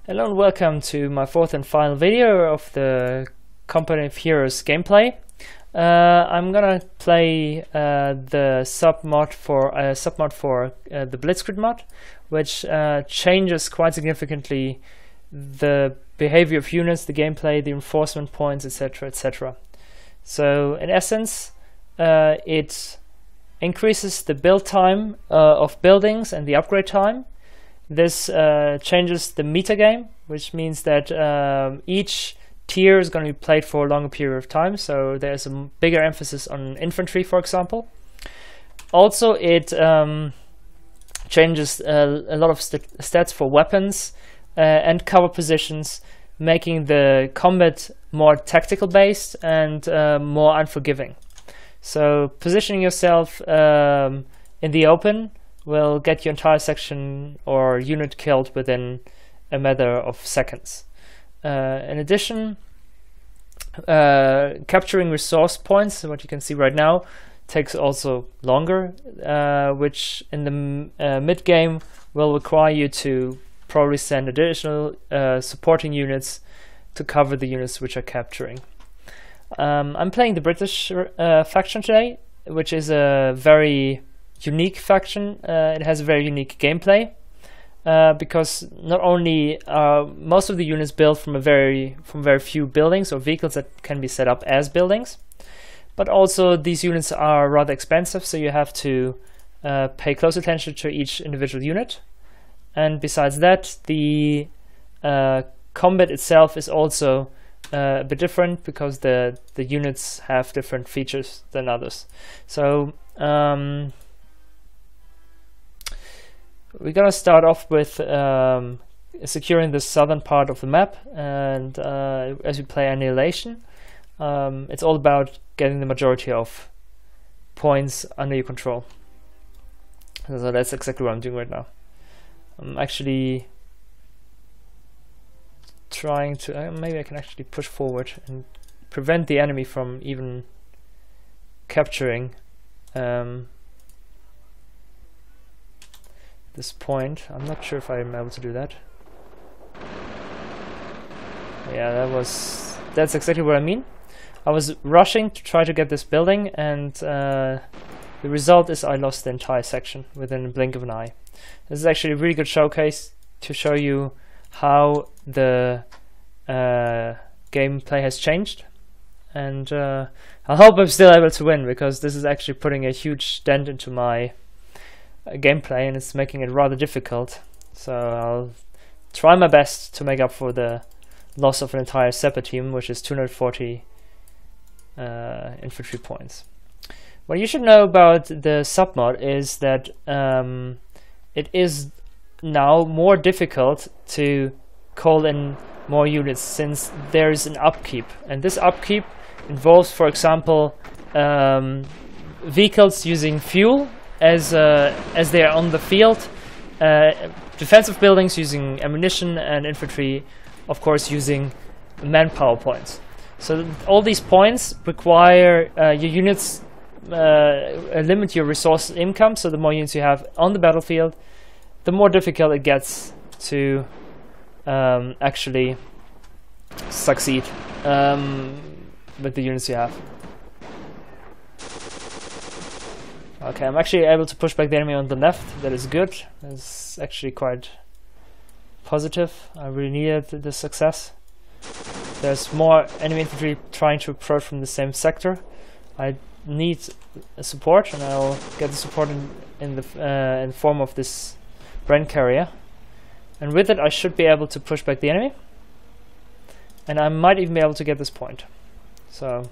Hello and welcome to my fourth and final video of the Company of Heroes gameplay. I'm gonna play the submod for the Blitzkrieg mod, which changes quite significantly the behavior of units, the gameplay, the enforcement points, etc., etc. So in essence, it increases the build time of buildings and the upgrade time. This changes the metagame, which means that each tier is going to be played for a longer period of time, so there's a bigger emphasis on infantry, for example. Also, it changes a lot of stats for weapons and cover positions, making the combat more tactical based and more unforgiving. So positioning yourself in the open will get your entire section or unit killed within a matter of seconds. In addition, capturing resource points, what you can see right now, takes also longer, which in the mid-game will require you to probably send additional supporting units to cover the units which are capturing. I'm playing the British faction today, which is a very unique faction. It has a very unique gameplay because not only are most of the units built from very few buildings or vehicles that can be set up as buildings, but also these units are rather expensive, so you have to pay close attention to each individual unit. And besides that, the combat itself is also a bit different because the units have different features than others. So we're gonna start off with securing the southern part of the map, and as we play Annihilation, it's all about getting the majority of points under your control. So that's exactly what I'm doing right now. I'm actually trying to maybe I can actually push forward and prevent the enemy from even capturing this point. I'm not sure if I'm able to do that. Yeah, that's exactly what I mean. I was rushing to try to get this building, and the result is I lost the entire section within a blink of an eye. This is actually a really good showcase to show you how the gameplay has changed, and I hope I'm still able to win, because this is actually putting a huge dent into my gameplay, and it's making it rather difficult. So I'll try my best to make up for the loss of an entire Sepa team, which is 240 infantry points. What you should know about the submod is that it is now more difficult to call in more units, since there is an upkeep, and this upkeep involves, for example, vehicles using fuel as they are on the field, defensive buildings using ammunition, and infantry, of course, using manpower points. So all these points require your units limit your resource income. So the more units you have on the battlefield, the more difficult it gets to actually succeed with the units you have. Okay, I'm actually able to push back the enemy on the left. That is good. That's actually quite positive. I really needed this success. There's more enemy infantry trying to approach from the same sector. I need support, and I'll get the support in the form of this Brand carrier. And with it, I should be able to push back the enemy, and I might even be able to get this point. So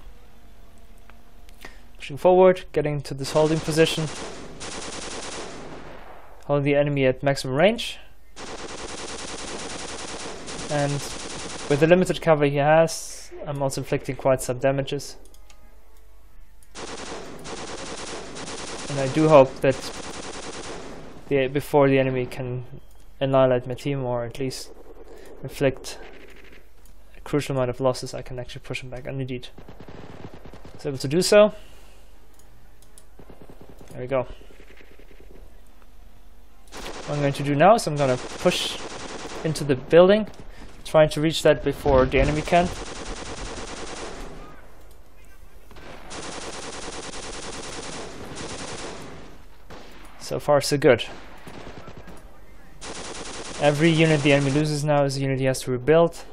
pushing forward, getting to this holding position, hold the enemy at maximum range, and with the limited cover he has, I'm also inflicting quite some damages. And I do hope that before the enemy can annihilate my team, or at least inflict a crucial amount of losses, I can actually push him back. And indeed, I was able to do so. There we go. What I'm going to do now is I'm going to push into the building, trying to reach that before the enemy can. So far so good. Every unit the enemy loses now is a unit he has to rebuild,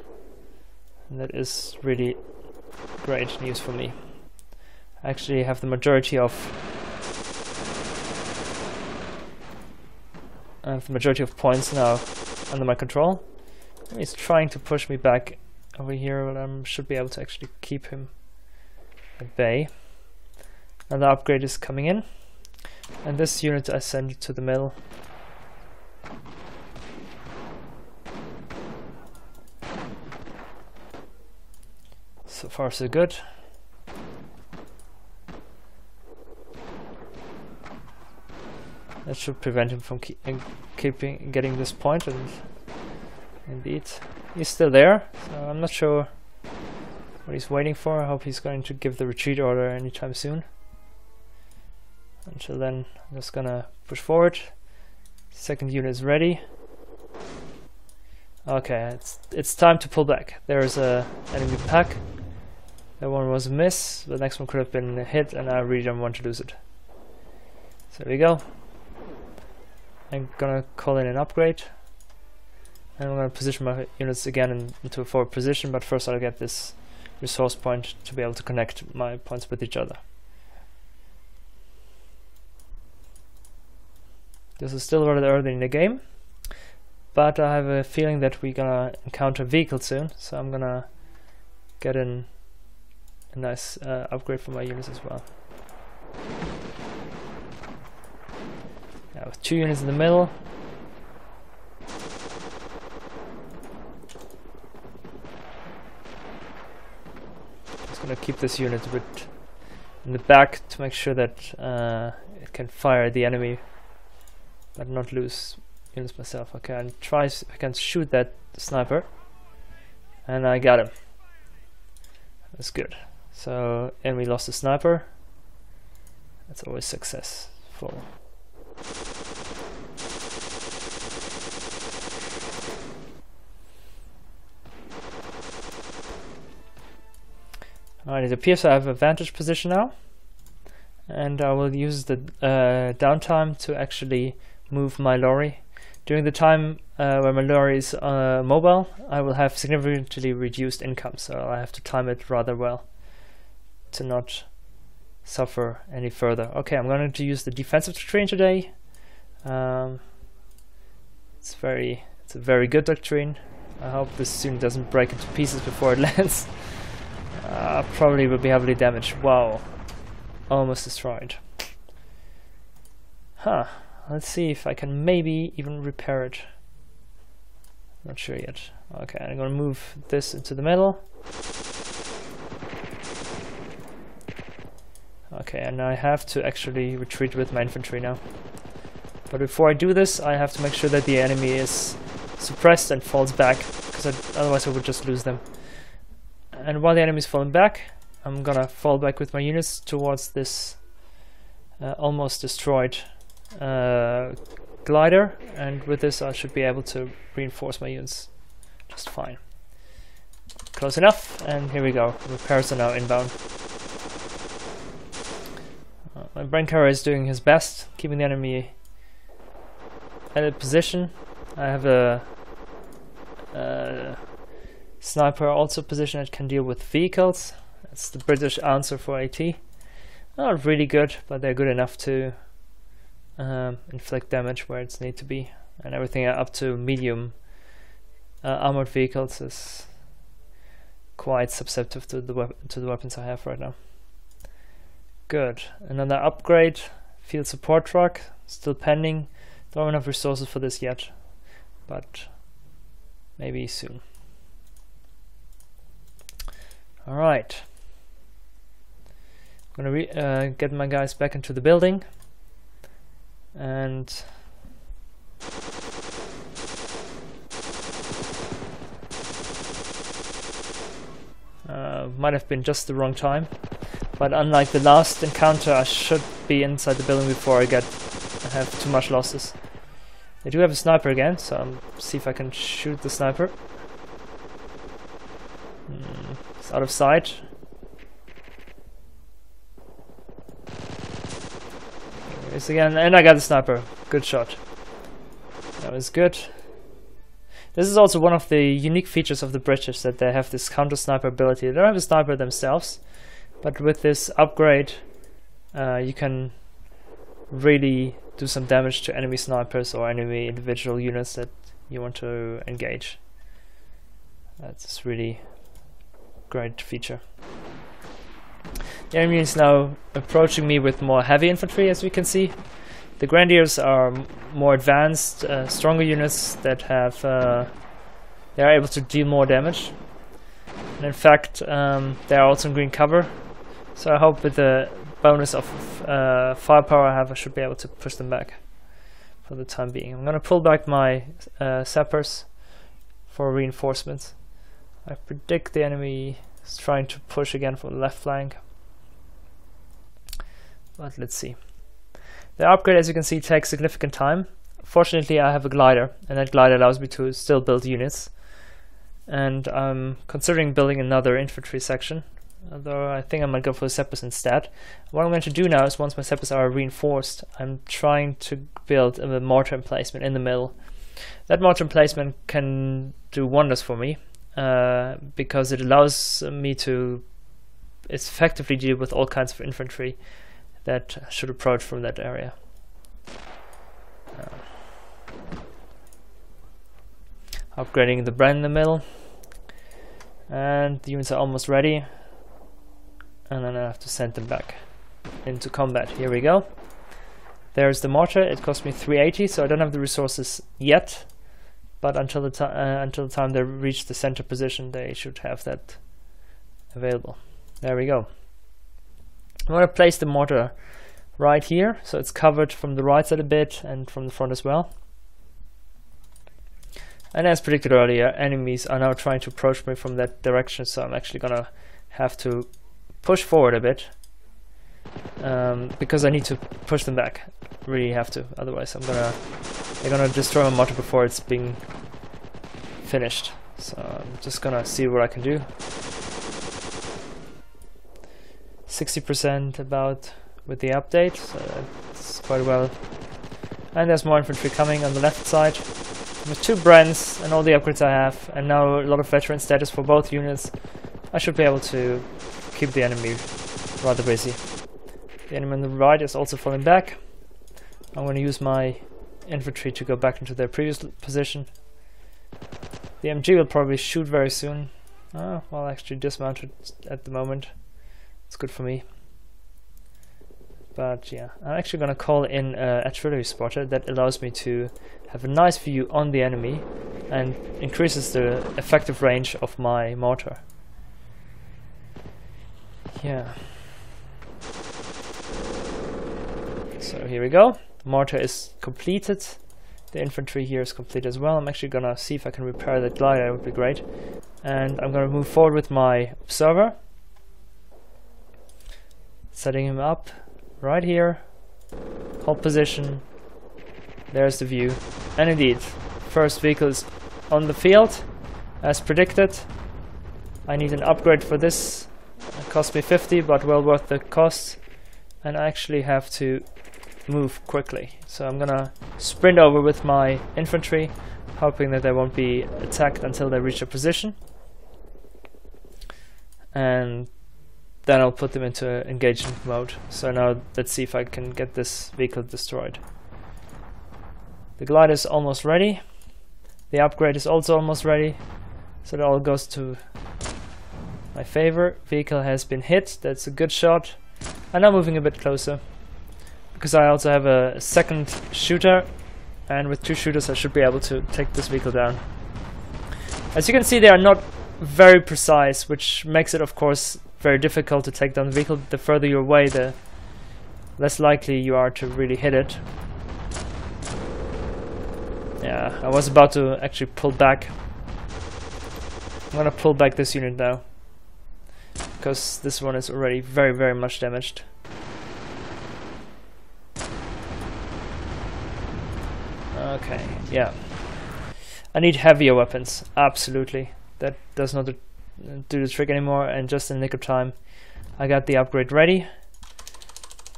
and that is really great news for me. I actually have the majority of points now under my control. He's trying to push me back over here, but I should be able to actually keep him at bay. Another upgrade is coming in, and this unit I send to the middle. So far so good. That should prevent him from getting this point, and indeed he's still there, so I'm not sure what he's waiting for. I hope he's going to give the retreat order anytime soon. Until then, I'm just gonna push forward. Second unit is ready. Okay, it's time to pull back. There's a enemy pack. That one was a miss. The next one could have been a hit, and I really don't want to lose it. So there we go. I'm gonna call in an upgrade, and I'm gonna position my units again into a forward position, but first I'll get this resource point to be able to connect my points with each other. This is still rather early in the game, but I have a feeling that we're gonna encounter vehicles soon, so I'm gonna get in a nice upgrade for my units as well. Now with 2 units in the middle. Just gonna keep this unit a bit in the back to make sure that it can fire the enemy, but not lose units myself. Okay, and try if I can shoot that sniper, and I got him. That's good. So enemy lost a sniper. That's always successful. Alright, it appears I have a vantage position now, and I will use the downtime to actually move my lorry. During the time where my lorry is mobile, I will have significantly reduced income, so I have to time it rather well to not suffer any further. Okay, I'm going to use the defensive doctrine today. It's a very good doctrine. I hope this unit doesn't break into pieces before it lands. Probably will be heavily damaged. Wow, almost destroyed. Huh. Let's see if I can maybe even repair it. Not sure yet. Okay, I'm gonna move this into the middle. Okay, and I have to actually retreat with my infantry now. But before I do this, I have to make sure that the enemy is suppressed and falls back, because otherwise I would just lose them. And while the enemy is falling back, I'm gonna fall back with my units towards this almost destroyed glider, and with this I should be able to reinforce my units just fine. Close enough, and here we go. Repairs are now inbound. My brain carrier is doing his best, keeping the enemy at a position. I have a sniper also position that can deal with vehicles. That's the British answer for AT. Not really good, but they're good enough to inflict damage where it's need to be, and everything up to medium armored vehicles is quite susceptible to the weapons I have right now. Good. Another upgrade, field support truck, still pending. Don't have enough resources for this yet, but maybe soon. All right. I'm gonna get my guys back into the building, and might have been just the wrong time, but unlike the last encounter, I should be inside the building before I have too much losses. They do have a sniper again, so I'll see if I can shoot the sniper. It's out of sight. There it is again, and I got the sniper. Good shot. That was good. This is also one of the unique features of the British, that they have this counter sniper ability. They don't have a sniper themselves, but with this upgrade you can really do some damage to enemy snipers or enemy individual units that you want to engage. That's really great feature. The enemy is now approaching me with more heavy infantry, as we can see. The Grenadiers are more advanced, stronger units that have they are able to deal more damage. And in fact, they are also in green cover. So I hope with the bonus of firepower I have, I should be able to push them back for the time being. I'm going to pull back my sappers for reinforcements. I predict the enemy is trying to push again from the left flank. But let's see. The upgrade, as you can see, takes significant time. Fortunately, I have a glider, and that glider allows me to still build units. And I'm considering building another infantry section, although I think I might go for the Zeppers instead. What I'm going to do now is, once my Zeppers are reinforced, I'm trying to build a mortar emplacement in the middle. That mortar emplacement can do wonders for me, because it allows me to effectively deal with all kinds of infantry that should approach from that area. Upgrading the brand in the middle, and the units are almost ready, and then I have to send them back into combat. Here we go. There's the mortar. It cost me 380, so I don't have the resources yet, but until the time they reach the center position, they should have that available. There we go. I'm going to place the mortar right here, so it's covered from the right side a bit and from the front as well. And as predicted earlier, enemies are now trying to approach me from that direction, so I'm actually going to have to push forward a bit, because I need to push them back. Really have to, otherwise they're gonna destroy my mortar before it's being finished. So I'm just gonna see what I can do. 60% about with the update, so that's quite well. And there's more infantry coming on the left side. With 2 brands and all the upgrades I have, and now a lot of veteran status for both units, I should be able to keep the enemy rather busy. The enemy on the right is also falling back. I'm going to use my infantry to go back into their previous position. The MG will probably shoot very soon. Well, actually dismounted at the moment. It's good for me. But yeah, I'm actually going to call in an artillery spotter that allows me to have a nice view on the enemy and increases the effective range of my mortar. Yeah. So here we go. The mortar is completed. The infantry here is complete as well. I'm actually gonna see if I can repair that glider. That would be great. And I'm gonna move forward with my observer, setting him up right here. Hold position. There's the view. And indeed, first vehicle is on the field as predicted. I need an upgrade for this. It cost me 50, but well worth the cost. And I actually have to move quickly, so I'm gonna sprint over with my infantry, hoping that they won't be attacked until they reach a position, and then I'll put them into engagement mode. So now let's see if I can get this vehicle destroyed. The glider is almost ready, the upgrade is also almost ready, so it all goes to my favor. Vehicle has been hit, that's a good shot. I'm now moving a bit closer, because I also have a second shooter, and with 2 shooters I should be able to take this vehicle down. As you can see, they are not very precise, which makes it of course very difficult to take down the vehicle. The further you're away, the less likely you are to really hit it. Yeah, I was about to actually pull back. I'm gonna pull back this unit now, because this one is already very, very much damaged. Okay, yeah. I need heavier weapons, absolutely. That does not do the trick anymore, and just in the nick of time I got the upgrade ready.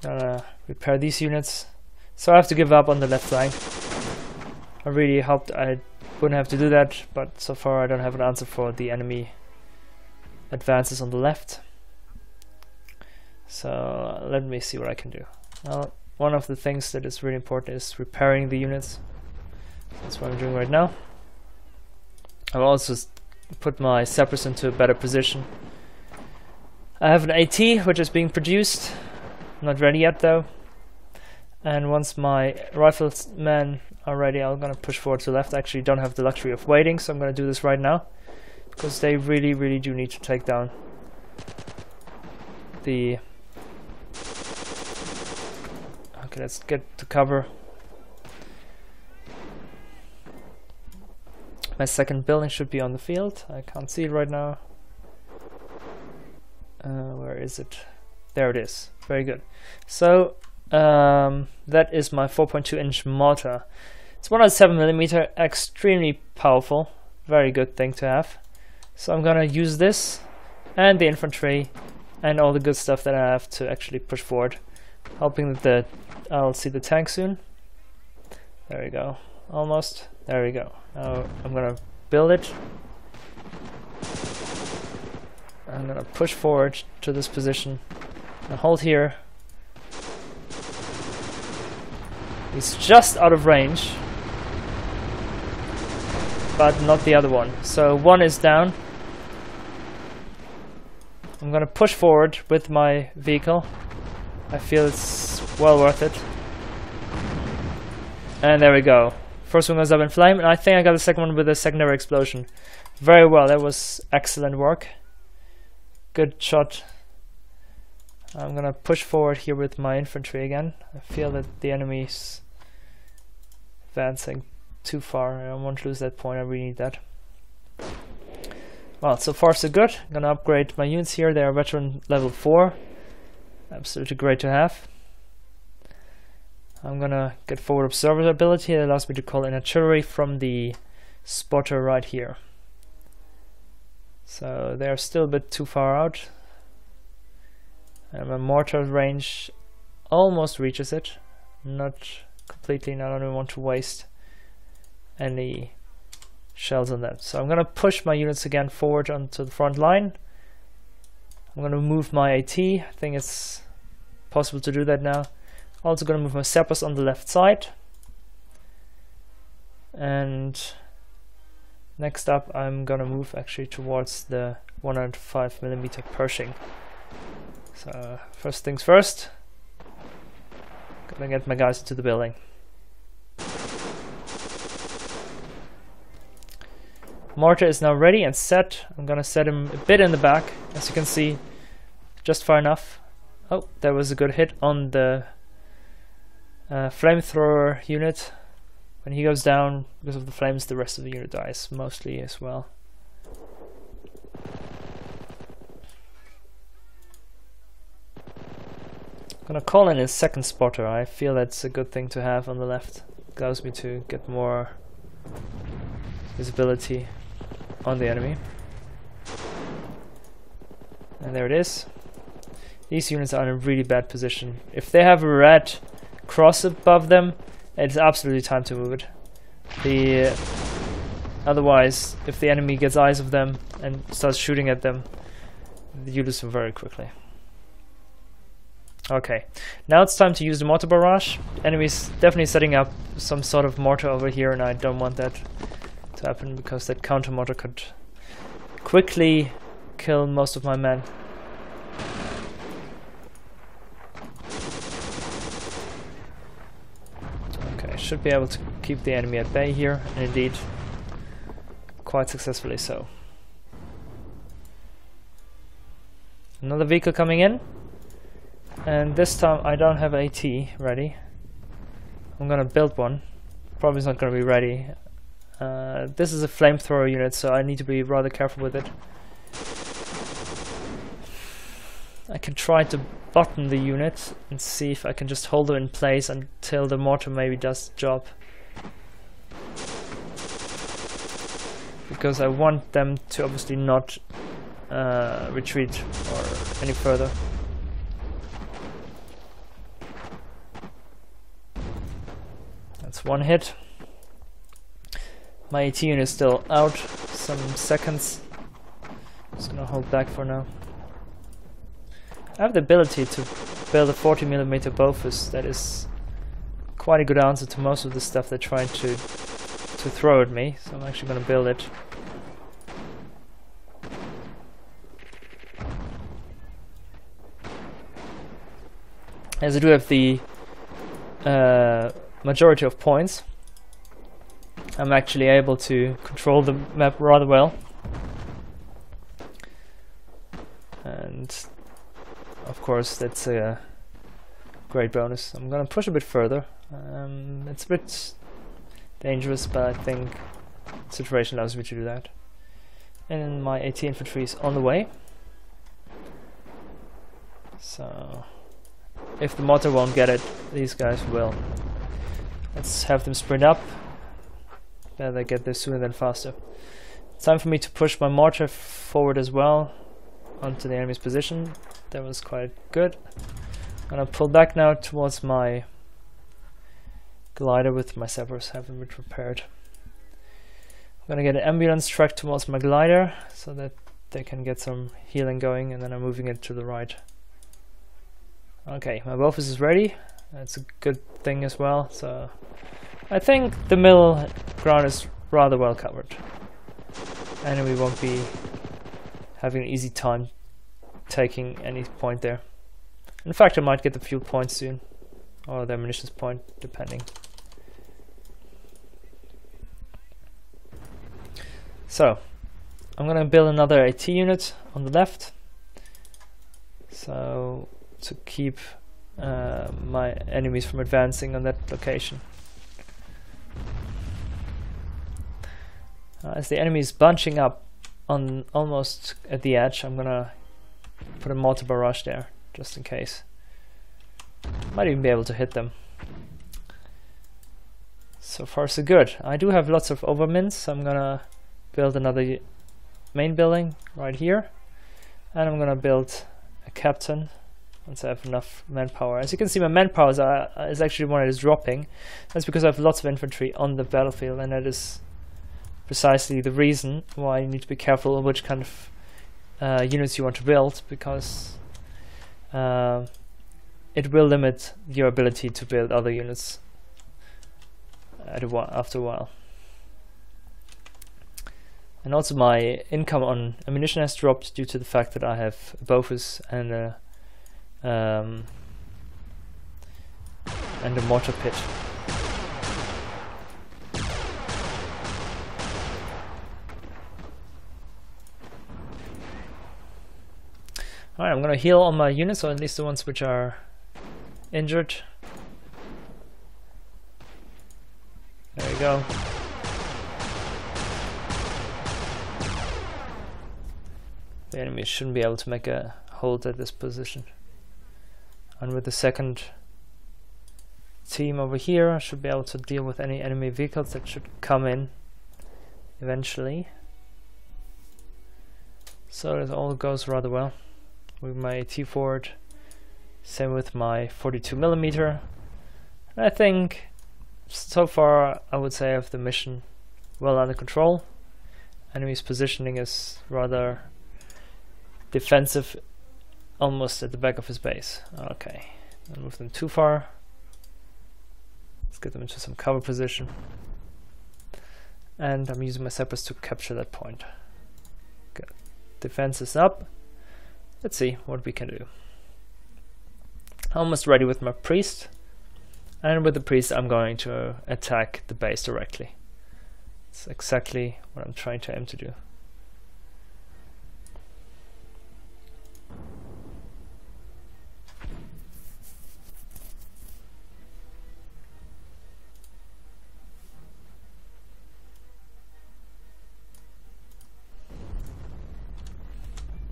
Gonna repair these units. So I have to give up on the left flank. I really hoped I wouldn't have to do that, but so far I don't have an answer for the enemy advances on the left. So let me see what I can do. Well, one of the things that is really important is repairing the units. That's what I'm doing right now. I've also put my Cypress into a better position. I have an AT which is being produced, not ready yet though. And once my riflemen are ready, I'm gonna push forward to the left. I actually don't have the luxury of waiting, so I'm gonna do this right now, because they really do need to take down the... Okay, let's get to cover. My second building should be on the field. I can't see it right now. Where is it? There it is. Very good. So that is my 4.2-inch mortar. It's 107mm, extremely powerful. Very good thing to have. So I'm gonna use this and the infantry and all the good stuff that I have to actually push forward, hoping that I'll see the tank soon. There we go. Almost. There we go. Now I'm gonna build it. I'm gonna push forward to this position and hold here. He's just out of range, but not the other one. So one is down. I'm gonna push forward with my vehicle. I feel it's well worth it. And there we go. First one goes up in flame, and I think I got the second one with a secondary explosion. Very well, that was excellent work. Good shot. I'm gonna push forward here with my infantry again. I feel that the enemy's advancing too far. I don't want to lose that point, I really need that. Well, so far so good. I'm gonna upgrade my units here. They are veteran level 4. Absolutely great to have. I'm gonna get forward observer ability. It allows me to call in artillery from the spotter right here. So they're still a bit too far out. And my mortar range almost reaches it. Not completely, and I don't even want to waste any shells on that. So I'm gonna push my units again forward onto the front line. I'm gonna move my AT. I think it's possible to do that now. Also gonna move my Zeppers on the left side. And next up I'm gonna move actually towards the 105mm Pershing. So first things first, gonna get my guys into the building. Mortar is now ready and set. I'm gonna set him a bit in the back, as you can see, just far enough. Oh, that was a good hit on the flamethrower unit. When he goes down because of the flames, the rest of the unit dies mostly as well. I'm gonna call in his second spotter. I feel that's a good thing to have on the left. It allows me to get more visibility on the enemy. And there it is. These units are in a really bad position. If they have a red cross above them, it's absolutely time to move it. Otherwise, if the enemy gets eyes of them and starts shooting at them, you lose them very quickly. Okay, now it's time to use the mortar barrage. Enemy's definitely setting up some sort of mortar over here, and I don't want that to happen because that counter mortar could quickly kill most of my men. Okay, should be able to keep the enemy at bay here, and indeed quite successfully so. Another vehicle coming in, and this time I don't have AT ready. I'm gonna build one. Probably it's not gonna be ready. This is a flamethrower unit, so I need to be rather careful with it. I can try to button the unit and see if I can just hold it in place until the mortar maybe does the job. because I want them to obviously not retreat or any further. That's one hit. My AT unit is still out some seconds. Just gonna hold back for now. I have the ability to build a 40mm Bofus that is quite a good answer to most of the stuff they're trying to throw at me, so I'm actually gonna build it. As I do have the majority of points, I'm actually able to control the map rather well. And of course that's a great bonus. I'm gonna push a bit further. It's a bit dangerous, but I think the situation allows me to do that. And my AT infantry is on the way. So if the mortar won't get it, these guys will. Let's have them sprint up. Better they get there sooner than faster. It's time for me to push my mortar forward as well onto the enemy's position. That was quite good. I'm gonna pull back now towards my glider with my Cerberus, having it repaired. I'm gonna get an ambulance truck towards my glider so that they can get some healing going, and then I'm moving it to the right. Okay, my Bofus is ready. That's a good thing as well, so I think the middle ground is rather well covered. And we won't be having an easy time taking any point there. In fact, I might get the fuel point soon, or the munitions point, depending. So, I'm gonna build another AT unit on the left, so to keep my enemies from advancing on that location. As the enemy is bunching up on almost at the edge, I'm gonna put a mortar barrage there, just in case. Might even be able to hit them. So far so good. I do have lots of overmins, so I'm gonna build another main building right here, and I'm gonna build a captain once I have enough manpower. As you can see, my manpower is actually one that is dropping. That's because I have lots of infantry on the battlefield, and that is precisely the reason why you need to be careful of which kind of units you want to build, because it will limit your ability to build other units after a while. And also my income on ammunition has dropped due to the fact that I have a Bofus and a mortar pit. Alright, I'm gonna heal all my units, or at least the ones which are injured. There we go. The enemy shouldn't be able to make a hold at this position. And with the second team over here, I should be able to deal with any enemy vehicles that should come in eventually. So it all goes rather well. With my AT forward, same with my 42mm. I think so far I would say I have the mission well under control. Enemy's positioning is rather defensive, almost at the back of his base. Okay, don't move them too far. Let's get them into some cover position. And I'm using my Cerberus to capture that point. Good. Defense is up. Let's see what we can do. Almost ready with my priest. And with the priest I'm going to attack the base directly. It's exactly what I'm trying to aim to do.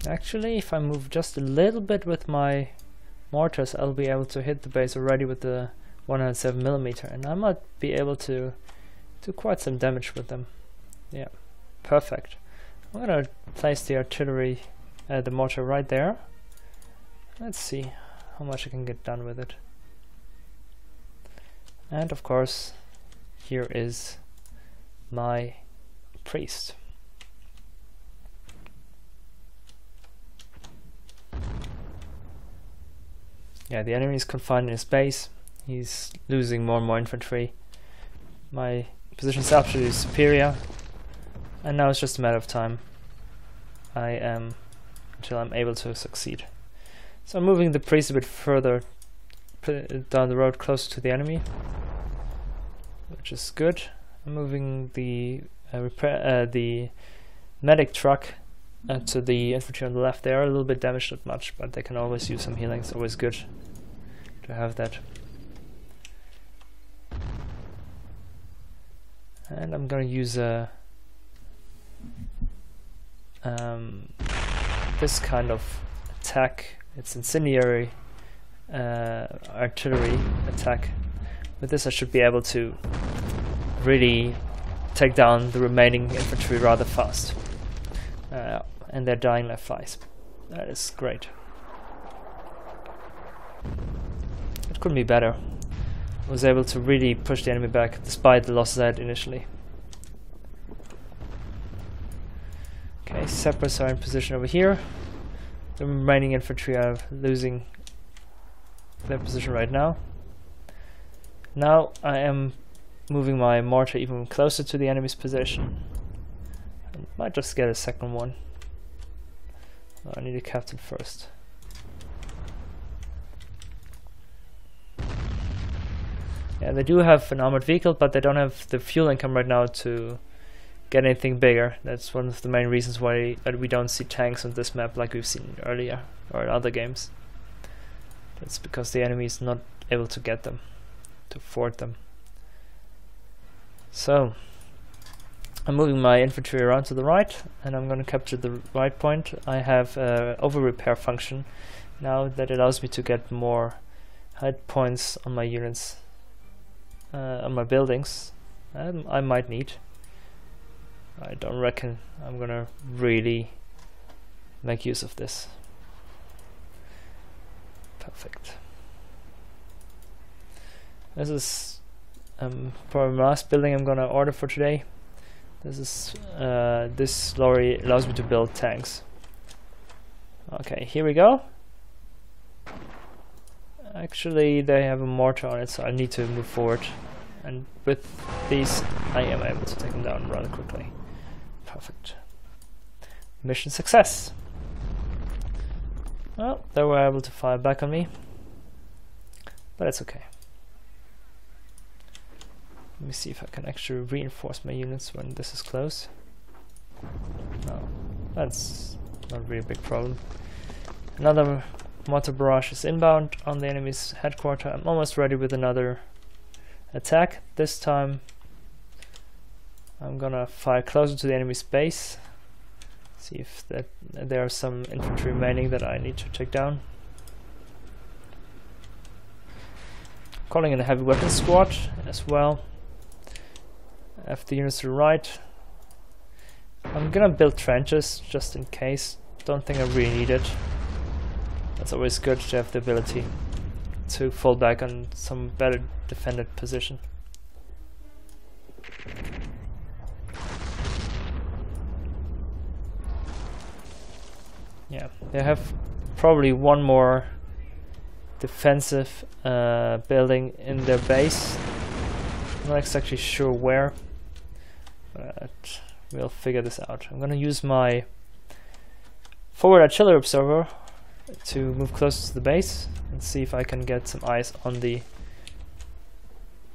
Actually, if I move just a little bit with my mortars, I'll be able to hit the base already with the 107mm, and I might be able to do quite some damage with them. Yeah, Perfect. I'm gonna place the artillery, the mortar right there. Let's see how much I can get done with it. And of course, here is my priest. Yeah, the enemy is confined in his base. He's losing more and more infantry. My position is absolutely superior, and now it's just a matter of time. Until I'm able to succeed. So I'm moving the priest a bit further down the road, closer to the enemy, which is good. I'm moving the the medic truck to the infantry on the left. They are a little bit damaged, not much, but they can always use some healing. It's always good to have that. And I'm gonna use this kind of attack. It's incendiary artillery attack. With this I should be able to really take down the remaining infantry rather fast. And they're dying like flies. That is great. It couldn't be better. I was able to really push the enemy back despite the losses I had initially. Okay, Separatists are in position over here. The remaining infantry are losing their position right now. Now I am moving my mortar even closer to the enemy's position. I might just get a second one. Oh, I need a captain first. Yeah, they do have an armored vehicle, but they don't have the fuel income right now to get anything bigger. That's one of the main reasons why we don't see tanks on this map like we've seen earlier or in other games. That's because the enemy is not able to get them, to afford them. So I'm moving my infantry around to the right, and I'm going to capture the right point. I have over repair function now that allows me to get more height points on my units, on my buildings. I might need. I don't reckon I'm gonna really make use of this. Perfect. This is probably my last building I'm gonna order for today. This lorry allows me to build tanks. Okay, here we go. Actually, they have a mortar on it, so I need to move forward. And with these, I am able to take them down rather quickly. Perfect. Mission success. Well, they were able to fire back on me, but it's okay. Let me see if I can actually reinforce my units when this is close. No, that's not really a big problem. Another mortar barrage is inbound on the enemy's headquarters. I'm almost ready with another attack. This time I'm gonna fire closer to the enemy's base. See if there are some infantry remaining that I need to take down. Calling in a heavy weapons squad as well. I have the units to the right. I'm gonna build trenches just in case. Don't think I really need it. That's always good to have the ability to fall back on some better defended position. Yeah, they have probably one more defensive building in their base. I'm not exactly sure where, but we'll figure this out. I'm gonna use my forward artillery observer to move closer to the base and see if I can get some eyes on the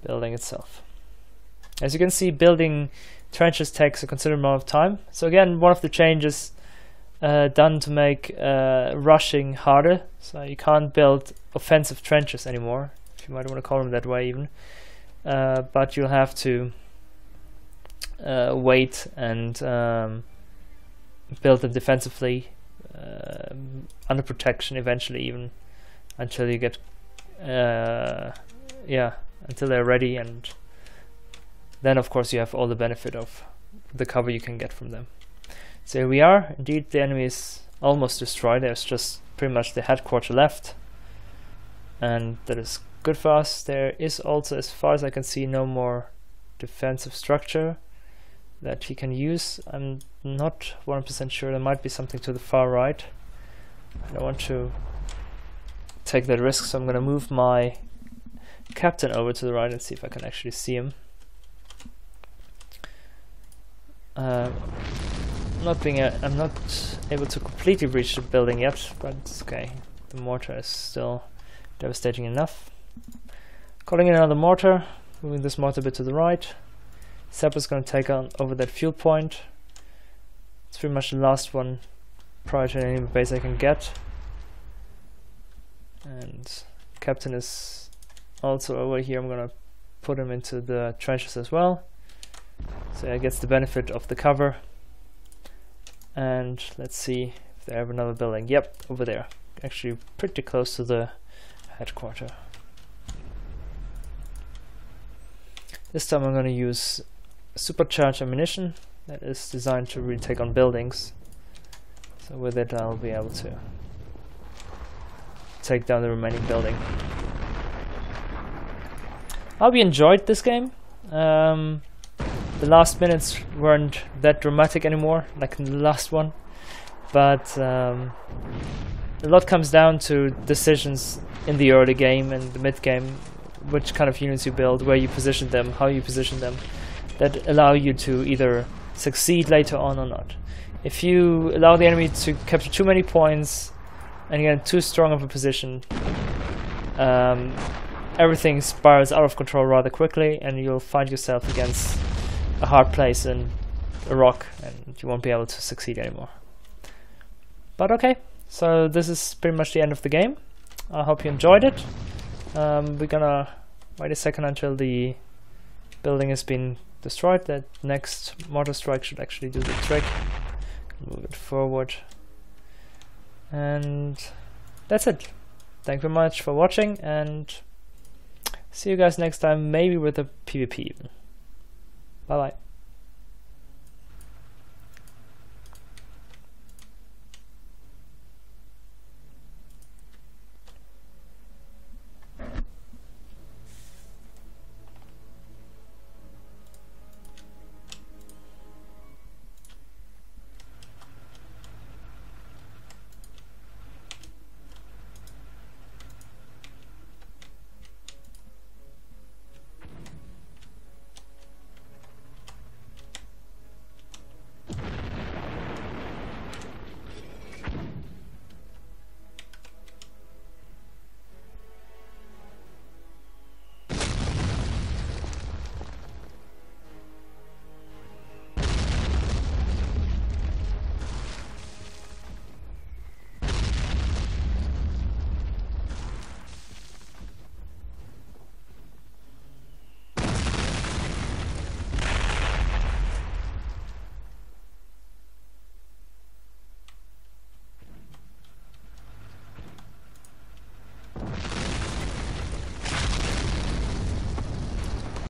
building itself. As you can see, building trenches takes a considerable amount of time. So again, one of the changes done to make rushing harder. So you can't build offensive trenches anymore, if you might want to call them that way even. But you'll have to wait and build them defensively under protection eventually, even until you get until they're ready, and then of course you have all the benefit of the cover you can get from them. So here we are. Indeed, the enemy is almost destroyed. There's just pretty much the headquarter left, and that is good for us. There is also, as far as I can see, no more defensive structure that he can use. I'm not 100% sure. There might be something to the far right. I don't want to take that risk, so I'm going to move my captain over to the right and see if I can actually see him. I'm not able to completely reach the building yet, but it's okay. The mortar is still devastating enough. Calling in another mortar, moving this mortar a bit to the right. Sepper's going to take on over that fuel point. It's pretty much the last one prior to any base I can get. And captain is also over here. I'm going to put him into the trenches as well, so he gets the benefit of the cover. And let's see if they have another building. Yep, over there. Actually pretty close to the headquarter. This time I'm going to use supercharged ammunition that is designed to really take on buildings. So with it I'll be able to take down the remaining building. I hope you enjoyed this game. The last minutes weren't that dramatic anymore, like in the last one, but a lot comes down to decisions in the early game and the mid game, which kind of units you build, where you position them, how you position them, that allow you to either succeed later on or not. If you allow the enemy to capture too many points and you get too strong of a position, everything spirals out of control rather quickly, and you'll find yourself against a hard place and a rock, and you won't be able to succeed anymore. But okay, so this is pretty much the end of the game. I hope you enjoyed it. We're gonna wait a second until the building has been destroyed. That next mortar strike should actually do the trick. Move it forward. And that's it. Thank you very much for watching, and see you guys next time, maybe with a PvP even. Bye bye.